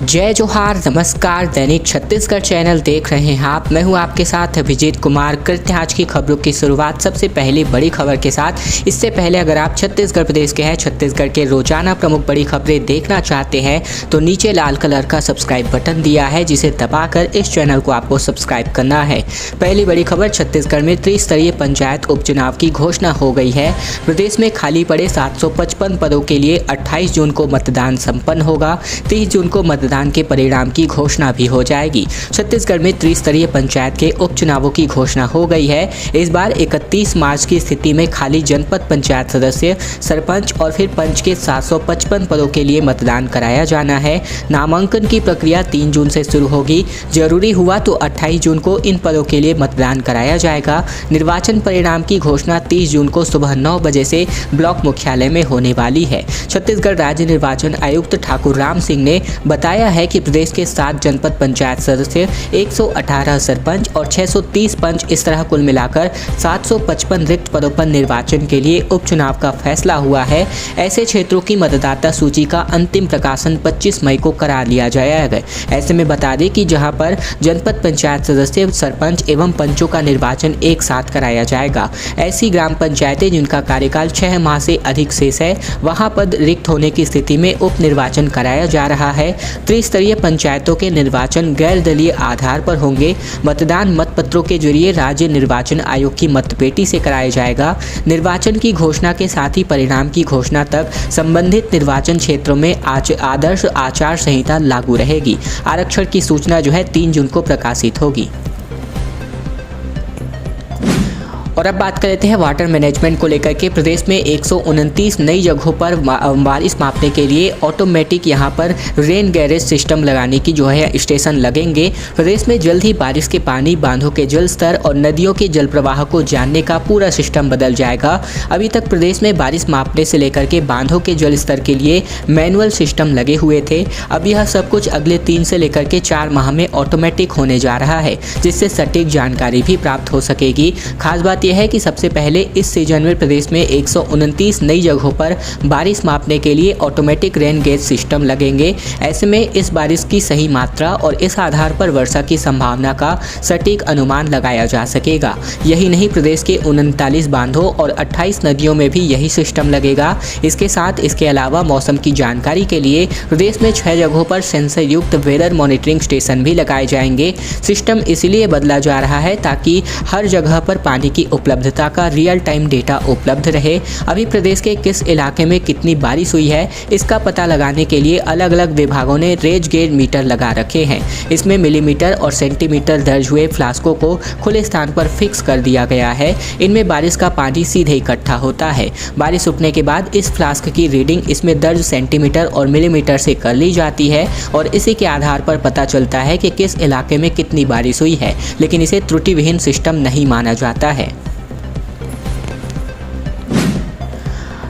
जय जोहार, नमस्कार। दैनिक छत्तीसगढ़ चैनल देख रहे हैं आप। मैं हूं आपके साथ अभिजीत कुमार। करते हैं आज की खबरों की शुरुआत सबसे पहले बड़ी खबर के साथ। इससे पहले अगर आप छत्तीसगढ़ प्रदेश के हैं, छत्तीसगढ़ के रोजाना प्रमुख बड़ी खबरें देखना चाहते हैं तो नीचे लाल कलर का सब्सक्राइब बटन दिया है, जिसे दबाकर इस चैनल को आपको सब्सक्राइब करना है। पहली बड़ी खबर, छत्तीसगढ़ में त्रिस्तरीय पंचायत उपचुनाव की घोषणा हो गई है। प्रदेश में खाली पड़े 755 पदों के लिए 28 जून को मतदान संपन्न होगा। 30 जून को मतदान के परिणाम की घोषणा भी हो जाएगी। छत्तीसगढ़ में त्रिस्तरीय पंचायत के उपचुनावों की घोषणा हो गई है। इस बार 31 मार्च की स्थिति में खाली जनपद पंचायत सदस्य, सरपंच और फिर पंच के 755 पदों के लिए मतदान कराया जाना है। नामांकन की प्रक्रिया 3 जून से शुरू होगी। जरूरी हुआ तो 28 जून को इन पदों के लिए मतदान कराया जाएगा। निर्वाचन परिणाम की घोषणा 30 जून को सुबह 9 बजे से ब्लॉक मुख्यालय में होने वाली है। छत्तीसगढ़ राज्य निर्वाचन आयुक्त ठाकुर राम सिंह ने बताया है कि प्रदेश के 7 जनपद पंचायत सदस्य, 118 सरपंच और 630 पंच, इस तरह कुल मिलाकर 755 रिक्त पदों पर निर्वाचन के लिए उपचुनाव का फैसला हुआ है। ऐसे क्षेत्रों की मतदाता सूची का अंतिम प्रकाशन 25 मई को करा लिया जाएगा। ऐसे में बता दें कि जहां पर जनपद पंचायत सदस्य, सरपंच एवं पंचों का निर्वाचन एक साथ कराया जाएगा। ऐसी ग्राम पंचायतें जिनका कार्यकाल 6 माह से अधिक शेष है, वहां पद रिक्त होने की स्थिति में उप निर्वाचन कराया जा रहा है। त्रिस्तरीय पंचायतों के निर्वाचन गैर दलीय आधार पर होंगे। मतदान मतपत्रों के जरिए राज्य निर्वाचन आयोग की मतपेटी से कराया जाएगा। निर्वाचन की घोषणा के साथ ही परिणाम की घोषणा तक संबंधित निर्वाचन क्षेत्रों में आदर्श आचार संहिता लागू रहेगी। आरक्षण की सूचना 3 जून को प्रकाशित होगी। और अब बात कर लेते हैं वाटर मैनेजमेंट को लेकर के। प्रदेश में 129 नई जगहों पर बारिश मापने के लिए ऑटोमेटिक यहां पर रेन गैरेज सिस्टम लगाने की स्टेशन लगेंगे। प्रदेश में जल्द ही बारिश के पानी, बांधों के जल स्तर और नदियों के जल प्रवाह को जानने का पूरा सिस्टम बदल जाएगा। अभी तक प्रदेश में बारिश मापने से लेकर के बांधों के जल स्तर के लिए मैनुअल सिस्टम लगे हुए थे। अब यह सब कुछ अगले 3 से लेकर के 4 माह में ऑटोमेटिक होने जा रहा है, जिससे सटीक जानकारी भी प्राप्त हो सकेगी। खास बात यह है कि सबसे पहले इस सीजन में प्रदेश में 129 नई जगहों पर बारिश मापने के लिए ऑटोमेटिक रेन गेज सिस्टम लगेंगे। ऐसे में इस बारिश की सही मात्रा और इस आधार पर वर्षा की संभावना का सटीक अनुमान लगाया जा सकेगा। यही नहीं, प्रदेश के 39 बांधों और 28 नदियों में भी यही सिस्टम लगेगा। इसके साथ इसके अलावा मौसम की जानकारी के लिए प्रदेश में 6 जगहों पर सेंसर युक्त वेदर मॉनिटरिंग स्टेशन भी लगाए जाएंगे। सिस्टम इसलिए बदला जा रहा है ताकि हर जगह पर पानी की उपलब्धता का रियल टाइम डेटा उपलब्ध रहे। अभी प्रदेश के किस इलाके में कितनी बारिश हुई है, इसका पता लगाने के लिए अलग अलग विभागों ने रेज गेज मीटर लगा रखे हैं। इसमें मिलीमीटर और सेंटीमीटर दर्ज हुए फ्लास्कों को खुले स्थान पर फिक्स कर दिया गया है। इनमें बारिश का पानी सीधे इकट्ठा होता है। बारिश रुकने के बाद इस फ्लास्क की रीडिंग इसमें दर्ज सेंटीमीटर और मिलीमीटर से कर ली जाती है और इसी के आधार पर पता चलता है कि किस इलाके में कितनी बारिश हुई है। लेकिन इसे त्रुटिविहीन सिस्टम नहीं माना जाता है।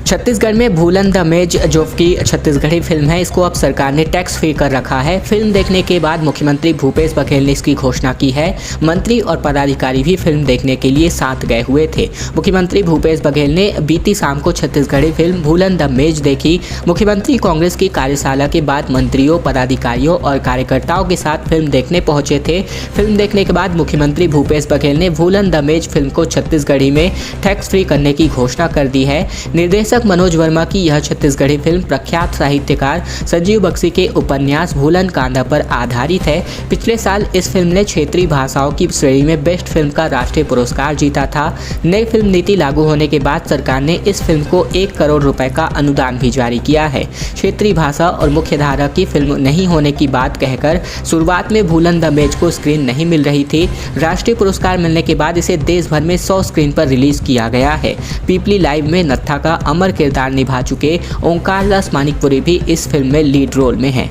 छत्तीसगढ़ में भूलन द मेज, जो कि छत्तीसगढ़ी फिल्म है, इसको अब सरकार ने टैक्स फ्री कर रखा है। फिल्म देखने के बाद मुख्यमंत्री भूपेश बघेल ने इसकी घोषणा की है। मंत्री और पदाधिकारी भी फिल्म देखने के लिए साथ गए हुए थे। मुख्यमंत्री भूपेश बघेल ने बीती शाम को छत्तीसगढ़ी फिल्म भूलन द मेज देखी। मुख्यमंत्री कांग्रेस की कार्यशाला के बाद मंत्रियों, पदाधिकारियों और कार्यकर्ताओं के साथ फिल्म देखने पहुंचे थे। फिल्म देखने के बाद मुख्यमंत्री भूपेश बघेल ने भूलन द मेज फिल्म को छत्तीसगढ़ी में टैक्स फ्री करने की घोषणा कर दी है। निर्देशक मनोज वर्मा की यह छत्तीसगढ़ी फिल्म प्रख्यात साहित्यकार संजीव बख्शी के उपन्यास भूलन कांदा पर आधारित है। पिछले साल इस फिल्म ने क्षेत्रीय भाषाओं की श्रेणी में बेस्ट फिल्म का राष्ट्रीय पुरस्कार जीता था। नई फिल्म नीति लागू होने के बाद सरकार ने इस फिल्म को 1 करोड़ रुपए का अनुदान भी जारी किया है। क्षेत्रीय भाषा और मुख्य धारा की फिल्म नहीं होने की बात कहकर शुरुआत में भूलन द मेज को स्क्रीन नहीं मिल रही थी। राष्ट्रीय पुरस्कार मिलने के बाद इसे देश भर में 100 स्क्रीन पर रिलीज किया गया है। पीपली लाइव में नत्था का अमर किरदार निभा चुके ओंकार दास मानिकपुरी भी इस फिल्म में लीड रोल में हैं।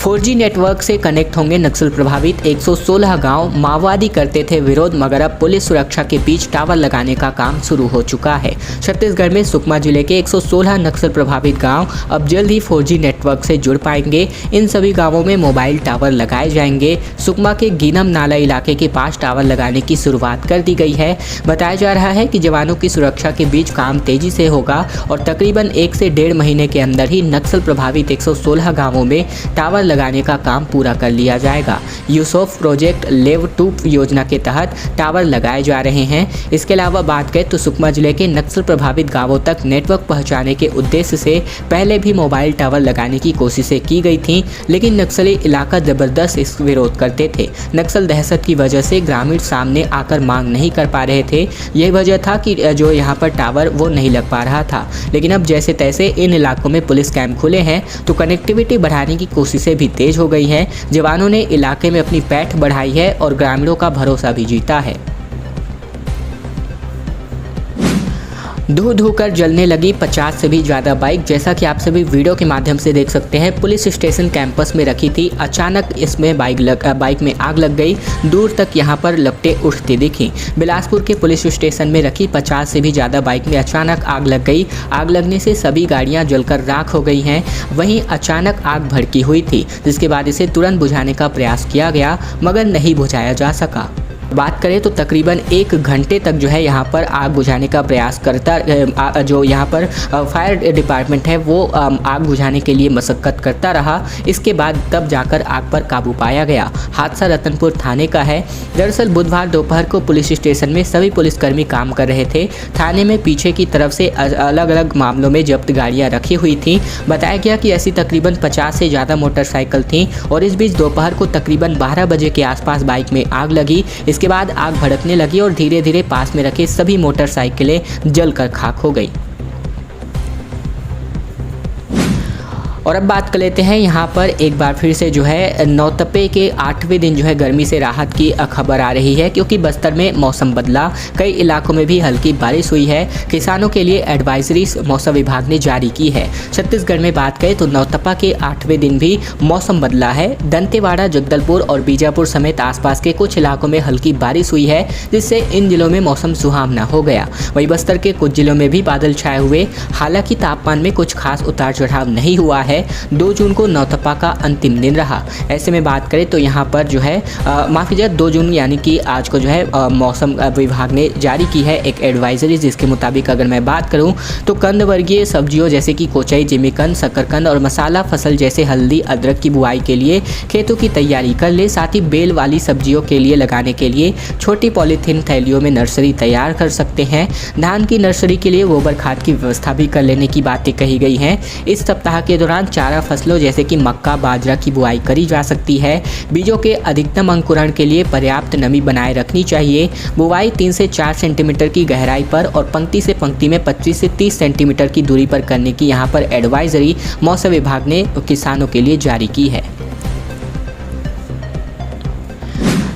4G नेटवर्क से कनेक्ट होंगे नक्सल प्रभावित 116 गांव। माओवादी करते थे विरोध मगर अब पुलिस सुरक्षा के बीच टावर लगाने का काम शुरू हो चुका है। छत्तीसगढ़ में सुकमा जिले के 116 नक्सल प्रभावित गांव अब जल्द ही 4G नेटवर्क से जुड़ पाएंगे। इन सभी गांवों में मोबाइल टावर लगाए जाएंगे। सुकमा के गीनम नाला इलाके के पास टावर लगाने की शुरुआत कर दी गई है। बताया जा रहा है कि जवानों की सुरक्षा के बीच काम तेजी से होगा और तकरीबन 1 से 1.5 महीने के अंदर ही नक्सल प्रभावित 116 गांवों में टावर लगाने का काम पूरा कर लिया जाएगा। यूसोफ प्रोजेक्ट लेव 2 योजना के तहत टावर लगाए जा रहे हैं। इसके अलावा बात करें तो सुकमा जिले के नक्सल प्रभावित गांवों तक नेटवर्क पहुंचाने के उद्देश्य से पहले भी मोबाइल टावर लगाने की कोशिशें की गई थीं, लेकिन नक्सली इलाका जबरदस्त इस विरोध करते थे। नक्सल दहशत की वजह से ग्रामीण सामने आकर मांग नहीं कर पा रहे थे। यही वजह था कि जो यहाँ पर टावर वो नहीं लग पा रहा था, लेकिन अब जैसे तैसे इन इलाकों में पुलिस कैंप खुले हैं तो कनेक्टिविटी बढ़ाने की कोशिशें भी तेज हो गई हैं। जवानों ने इलाके में अपनी पैठ बढ़ाई है और ग्रामीणों का भरोसा भी जीता है। धू धू कर जलने लगी 50 से भी ज़्यादा बाइक। जैसा कि आप सभी वीडियो के माध्यम से देख सकते हैं, पुलिस स्टेशन कैंपस में रखी थी, अचानक इसमें बाइक में आग लग गई। दूर तक यहां पर लपटें उठती दिखी। बिलासपुर के पुलिस स्टेशन में रखी 50 से भी ज़्यादा बाइक में अचानक आग लग गई। आग लगने से सभी गाड़ियां जलकर राख हो गई हैं। वहीं अचानक आग भड़की हुई थी, जिसके बाद इसे तुरंत बुझाने का प्रयास किया गया मगर नहीं बुझाया जा सका। बात करें तो तकरीबन 1 घंटे तक जो है यहाँ पर आग बुझाने का प्रयास करता, जो यहाँ पर फायर डिपार्टमेंट है वो आग बुझाने के लिए मशक्कत करता रहा। इसके बाद तब जाकर आग पर काबू पाया गया। हादसा रतनपुर थाने का है। दरअसल बुधवार दोपहर को पुलिस स्टेशन में सभी पुलिसकर्मी काम कर रहे थे। थाने में पीछे की तरफ से अलग अलग मामलों में जब्त गाड़ियाँ रखी हुई थीं। बताया गया कि ऐसी तकरीबन 50 से ज़्यादा मोटरसाइकिल थीं और इस बीच दोपहर को तकरीबन 12 बजे के आसपास बाइक में आग लगी। इसके बाद आग भड़कने लगी और धीरे धीरे पास में रखे सभी मोटरसाइकिलें जलकर खाक हो गई। और अब बात कर लेते हैं यहाँ पर एक बार फिर से जो है नौतपे के 8वें दिन जो है गर्मी से राहत की खबर आ रही है, क्योंकि बस्तर में मौसम बदला। कई इलाकों में भी हल्की बारिश हुई है। किसानों के लिए एडवाइजरी मौसम विभाग ने जारी की है। छत्तीसगढ़ में बात करें तो नौतपा के 8वें दिन भी मौसम बदला है। दंतेवाड़ा, जगदलपुर और बीजापुर समेत आसपास के कुछ इलाकों में हल्की बारिश हुई है, जिससे इन जिलों में मौसम सुहावना हो गया। वहीं बस्तर के कुछ जिलों में भी बादल छाए हुए। हालांकि तापमान में कुछ खास उतार चढ़ाव नहीं हुआ है। 2 जून को नौतपा का अंतिम दिन रहा। ऐसे में बात करें तो यहाँ पर जो है माफ़ कीजिए 2 जून यानी कि आज को जो है मौसम विभाग ने जारी की है एक एडवाइजरी, जिसके मुताबिक अगर मैं बात करूँ तो कंद वर्गीय सब्जियों जैसे कि कोचई, जिमीकंद, शकरकंद और मसाला फसल जैसे हल्दी, अदरक की बुआई के लिए खेतों की तैयारी कर ले। साथ ही बेल वाली सब्जियों के लिए लगाने के लिए छोटी पॉलीथीन थैलियों में नर्सरी तैयार कर सकते हैं। धान की नर्सरी के लिए गोबर खाद की व्यवस्था भी कर लेने की बातें कही गई हैं। इस सप्ताह के दौरान चारा फसलों जैसे कि मक्का, बाजरा की बुआई करी जा सकती है। बीजों के अधिकतम अंकुरण के लिए पर्याप्त नमी बनाए रखनी चाहिए। बुआई 3 से 4 सेंटीमीटर की गहराई पर और पंक्ति से पंक्ति में 25 से 30 सेंटीमीटर की दूरी पर करने की यहाँ पर एडवाइजरी मौसम विभाग ने किसानों के लिए जारी की है।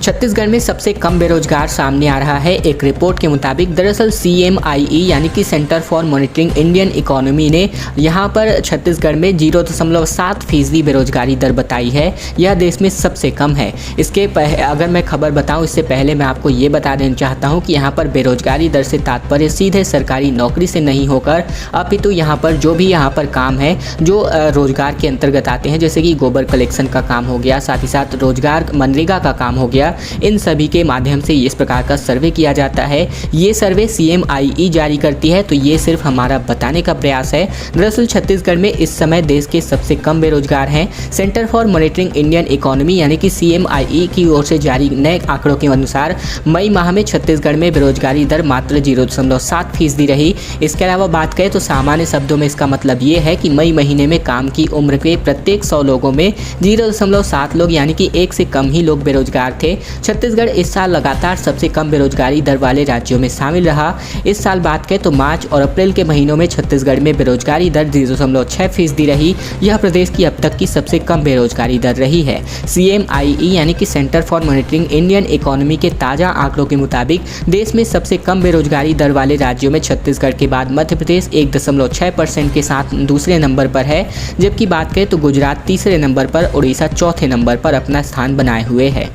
छत्तीसगढ़ में सबसे कम बेरोजगार सामने आ रहा है एक रिपोर्ट के मुताबिक। दरअसल CMIE यानी कि centre for monitoring Indian economy ने यहाँ पर छत्तीसगढ़ में 0.7% बेरोजगारी दर बताई है। यह देश में सबसे कम है। इसके अगर मैं खबर बताऊँ इससे पहले मैं आपको ये बता देना चाहता हूँ कि यहाँ पर बेरोजगारी दर से तात्पर्य सीधे सरकारी नौकरी से नहीं होकर अपितु यहाँ पर जो भी यहाँ पर काम है जो रोजगार के अंतर्गत आते हैं, जैसे कि गोबर कलेक्शन का काम हो गया, साथ ही साथ रोजगार मनरेगा का काम हो गया, इन सभी के माध्यम से इस प्रकार का सर्वे किया जाता है। ये सर्वे CMIE जारी करती है, तो ये सिर्फ हमारा बताने का प्रयास है। दरअसल छत्तीसगढ़ में इस समय देश के सबसे कम बेरोजगार हैं। Centre for monitoring Indian economy यानी कि CMIE की ओर से जारी नए आंकड़ों के अनुसार मई माह में छत्तीसगढ़ में बेरोजगारी दर मात्र 0.7% रही। इसके अलावा बात करें तो सामान्य शब्दों में इसका मतलब ये है कि मई महीने में काम की उम्र के प्रत्येक 100 लोगों में 0.7 लोग यानी कि 1 से कम ही लोग बेरोजगार थे। छत्तीसगढ़ इस साल लगातार सबसे कम बेरोजगारी दर वाले राज्यों में शामिल रहा। इस साल बात करें तो मार्च और अप्रैल के महीनों में छत्तीसगढ़ में बेरोजगारी दर 0.6% रही। यह प्रदेश की अब तक की सबसे कम बेरोजगारी दर रही है। CMIE यानी कि centre for monitoring Indian economy के ताज़ा आंकड़ों के मुताबिक देश में सबसे कम बेरोजगारी दर वाले राज्यों में छत्तीसगढ़ के बाद मध्य प्रदेश 1.6% के साथ दूसरे नंबर पर है, जबकि बात करें तो गुजरात तीसरे नंबर पर, उड़ीसा चौथे नंबर पर अपना स्थान बनाए हुए है।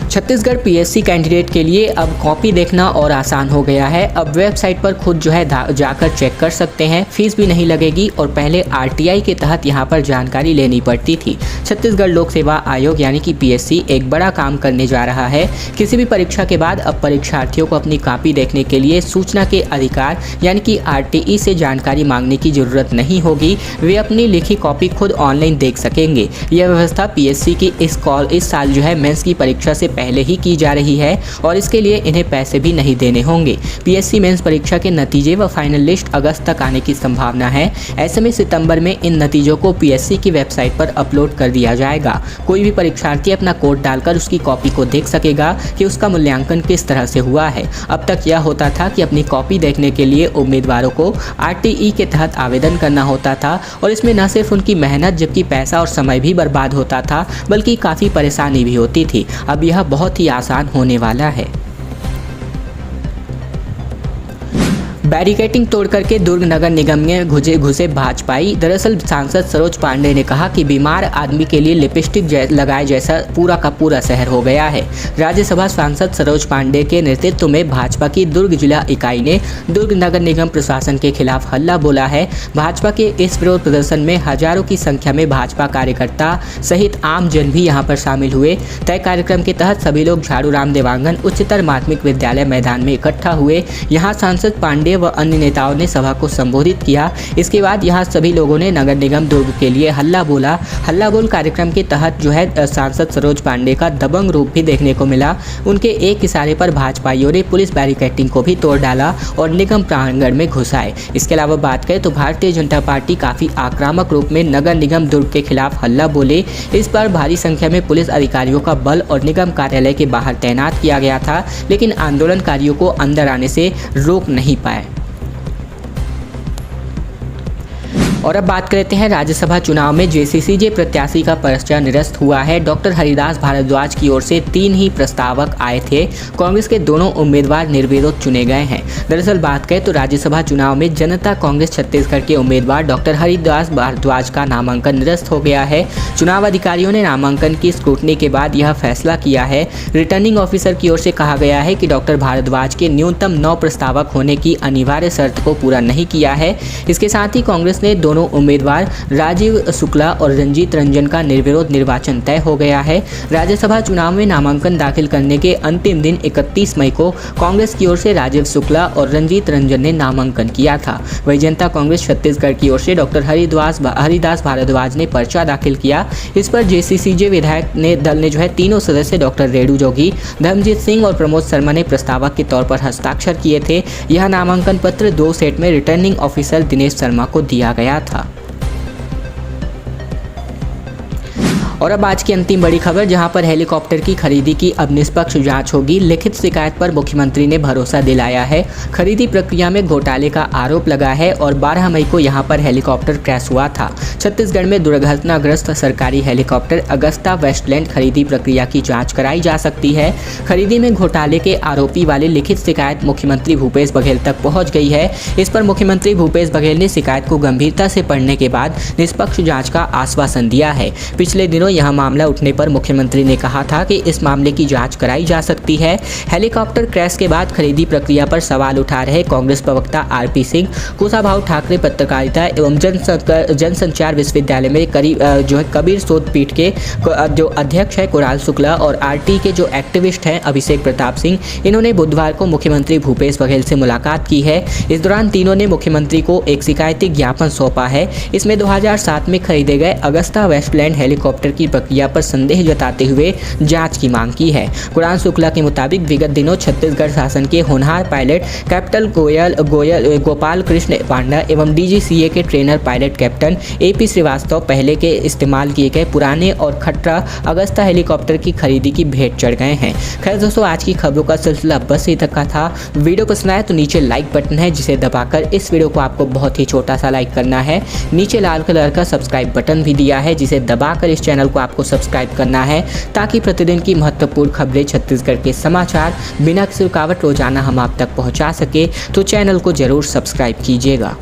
छत्तीसगढ़ PSC कैंडिडेट के लिए अब कॉपी देखना और आसान हो गया है। अब वेबसाइट पर खुद जो है जाकर चेक कर सकते हैं, फीस भी नहीं लगेगी और पहले RTI के तहत यहाँ पर जानकारी लेनी पड़ती थी। छत्तीसगढ़ लोक सेवा आयोग यानी कि PSC एक बड़ा काम करने जा रहा है। किसी भी परीक्षा के बाद अब परीक्षार्थियों को अपनी कॉपी देखने के लिए सूचना के अधिकार यानी कि RTE से जानकारी मांगने की जरूरत नहीं होगी। वे अपनी लिखी कॉपी खुद ऑनलाइन देख सकेंगे। यह व्यवस्था PSC की इस साल जो है मेंस की परीक्षा से पहले ही की जा रही है और इसके लिए इन्हें पैसे भी नहीं देने होंगे। PSC मेंस परीक्षा के नतीजे व फाइनल लिस्ट अगस्त तक आने की संभावना है। ऐसे में सितंबर में इन नतीजों को PSC की वेबसाइट पर अपलोड कर दिया जाएगा। कोई भी परीक्षार्थी अपना कोड डालकर उसकी कॉपी को देख सकेगा कि उसका मूल्यांकन किस तरह से हुआ है। अब तक यह होता था कि अपनी कॉपी देखने के लिए उम्मीदवारों को RTE के तहत आवेदन करना होता था और इसमें न सिर्फ उनकी मेहनत जबकि पैसा और समय भी बर्बाद होता था, बल्कि काफ़ी परेशानी भी होती थी। अब यह बहुत ही आसान होने वाला है। बैरिकेटिंग तोड़ करके दुर्ग नगर निगम में घुसे भाजपाई। दरअसल सांसद सरोज पांडे ने कहा कि बीमार आदमी के लिए लिपस्टिक लगाए जैसा पूरा का पूरा शहर हो गया है। राज्यसभा सांसद सरोज पांडे के नेतृत्व में भाजपा की दुर्ग जिला इकाई ने दुर्ग नगर निगम प्रशासन के खिलाफ हल्ला बोला है। भाजपा के इस विरोध प्रदर्शन में हजारों की संख्या में भाजपा कार्यकर्ता सहित आम जन भी यहां पर शामिल हुए। तय कार्यक्रम के तहत सभी लोग झाड़ू राम देवांगन उच्चतर माध्यमिक विद्यालय मैदान में इकट्ठा हुए। यहाँ सांसद पांडे व अन्य नेताओं ने सभा को संबोधित किया। इसके बाद यहाँ सभी लोगों ने नगर निगम दुर्ग के लिए हल्ला बोला। हल्ला बोल कार्यक्रम के तहत जो है सांसद सरोज पांडे का दबंग रूप भी देखने को मिला। उनके एक इशारे पर भाजपाइयों ने पुलिस बैरिकेटिंग को भी तोड़ डाला और निगम प्रांगण में घुस आए। इसके अलावा बात करें तो भारतीय जनता पार्टी काफी आक्रामक रूप में नगर निगम दुर्ग के खिलाफ हल्ला बोले। इस पर भारी संख्या में पुलिस अधिकारियों का बल और निगम कार्यालय के बाहर तैनात किया गया था, लेकिन आंदोलनकारियों को अंदर आने से रोक नहीं पाए। और अब बात करते हैं राज्यसभा चुनाव में JCCJ प्रत्याशी का पर्चा निरस्त हुआ है। डॉक्टर हरिदास भारद्वाज की ओर से 3 ही प्रस्तावक आए थे। कांग्रेस के दोनों उम्मीदवार निर्विरोध चुने गए हैं। दरअसल बात करें तो राज्यसभा चुनाव में जनता कांग्रेस छत्तीसगढ़ के उम्मीदवार डॉक्टर हरिदास भारद्वाज का नामांकन निरस्त हो गया है। चुनाव अधिकारियों ने नामांकन की स्क्रूटनी के बाद यह फैसला किया है। रिटर्निंग ऑफिसर की ओर से कहा गया है कि डॉक्टर भारद्वाज के न्यूनतम 9 प्रस्तावक होने की अनिवार्य शर्त को पूरा नहीं किया है। इसके साथ ही कांग्रेस ने दोनों उम्मीदवार राजीव शुक्ला और रंजीत रंजन का निर्विरोध निर्वाचन तय हो गया है। राज्यसभा चुनाव में नामांकन दाखिल करने के अंतिम दिन 31 मई को कांग्रेस की ओर से राजीव शुक्ला और रंजीत रंजन ने नामांकन किया था। वही जनता कांग्रेस छत्तीसगढ़ की ओर से डॉक्टर हरिदास भारद्वाज ने पर्चा दाखिल किया। इस पर JCCJ विधायक दल ने जो है तीनों सदस्य डॉक्टर रेणु जोगी, धर्मजीत सिंह और प्रमोद शर्मा ने प्रस्तावक के तौर पर हस्ताक्षर किए थे। यह नामांकन पत्र 2 सेट में रिटर्निंग ऑफिसर दिनेश शर्मा को दिया गया था। और अब आज की अंतिम बड़ी खबर, जहां पर हेलीकॉप्टर की खरीदी की अब निष्पक्ष जांच होगी। लिखित शिकायत पर मुख्यमंत्री ने भरोसा दिलाया है। खरीदी प्रक्रिया में घोटाले का आरोप लगा है और 12 मई को यहां पर हेलीकॉप्टर क्रैश हुआ था। छत्तीसगढ़ में दुर्घटनाग्रस्त सरकारी हेलीकॉप्टर अगस्ता वेस्टलैंड खरीदी प्रक्रिया की जाँच कराई जा सकती है। खरीदी में घोटाले के आरोपी वाली लिखित शिकायत मुख्यमंत्री भूपेश बघेल तक पहुँच गई है। इस पर मुख्यमंत्री भूपेश बघेल ने शिकायत को गंभीरता से पढ़ने के बाद निष्पक्ष जाँच का आश्वासन दिया है। पिछले दिनों यह मामला उठने पर मुख्यमंत्री ने कहा था कि इस मामले की जांच कराई जा सकती है। हेलीकॉप्टर क्रैश के बाद खरीदी प्रक्रिया पर सवाल उठा रहे कांग्रेस प्रवक्ता RP सिंह, कुशाभाऊ ठाकरे पत्रकारिता एवं जनसंचार विश्वविद्यालय में कबीर शोध पीठ के जो अध्यक्ष है कुणाल शुक्ला और RT के जो एक्टिविस्ट हैं अभिषेक प्रताप सिंह, इन्होंने बुधवार को मुख्यमंत्री भूपेश बघेल से मुलाकात की है। इस दौरान तीनों ने मुख्यमंत्री को एक शिकायती ज्ञापन सौंपा है। इसमें 2007 में खरीदे गए अगस्ता वेस्टलैंड हेलीकॉप्टर की की प्रक्रिया पर संदेह जताते हुए जांच की मांग की है। कुणाल शुक्ला के मुताबिक विगत दिनों छत्तीसगढ़ शासन के होनहार पायलट कैप्टन गोपाल कृष्ण पांडा एवं डीजीसीए के trainer pilot captain AP Srivastava पहले के इस्तेमाल किए गए पुराने और खट्रा अगस्ता हेलीकॉप्टर की खरीदी की भेंट चढ़ गए हैं। खैर दोस्तों, आज की खबरों का सिलसिला बस यहीं तक का था। वीडियो पसंद आए तो नीचे लाइक बटन है जिसे दबाकर इस वीडियो को आपको बहुत ही छोटा सा लाइक करना है। नीचे लाल कलर का सब्सक्राइब बटन भी दिया है जिसे दबाकर इस चैनल को आपको सब्सक्राइब करना है ताकि प्रतिदिन की महत्वपूर्ण खबरें, छत्तीसगढ़ के समाचार बिना किसी रुकावट रोजाना हम आप तक पहुंचा सके। तो चैनल को जरूर सब्सक्राइब कीजिएगा।